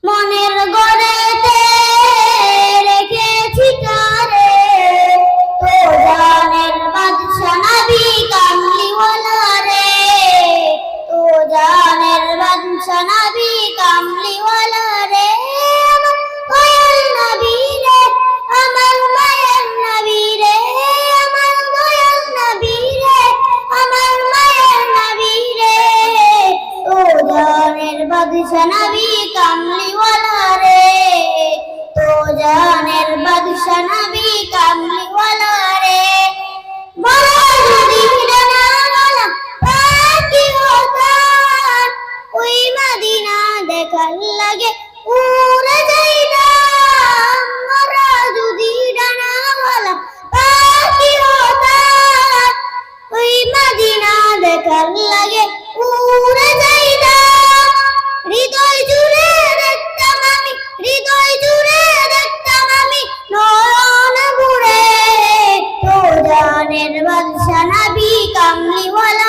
মনের গড়েতে রেখেছি তারে, তো জানের বাদশা নবী কামলিওয়ালা রে, তো জানের বাদশা নবী কামলিওয়ালা রে। দয়াল নবী রে, আমার মায়ের নবী রে, আমার দয়াল নবী রে, আমার মায়ের নবী রে, তো জানের বাদশা নবী কামলিওয়ালা রে, তো জানের বাদশা নবী কামলিওয়ালা রে। বড় যদি ডানাওয়ালা পাখি হতাম, ওই মদিনা দেখার লাগে উড়ে যাইতাম। বড় যদি ডানাওয়ালা পাখি হতাম, ওই মদিনা দেখার লাগে উড়ে যাইতাম। হৃদয় জুড়ে দেখতাম আমি, হৃদয় জুড়ে দেখতাম আমি নয়ন ভরে, তো জানের বাদশা নবী কামলিওয়ালা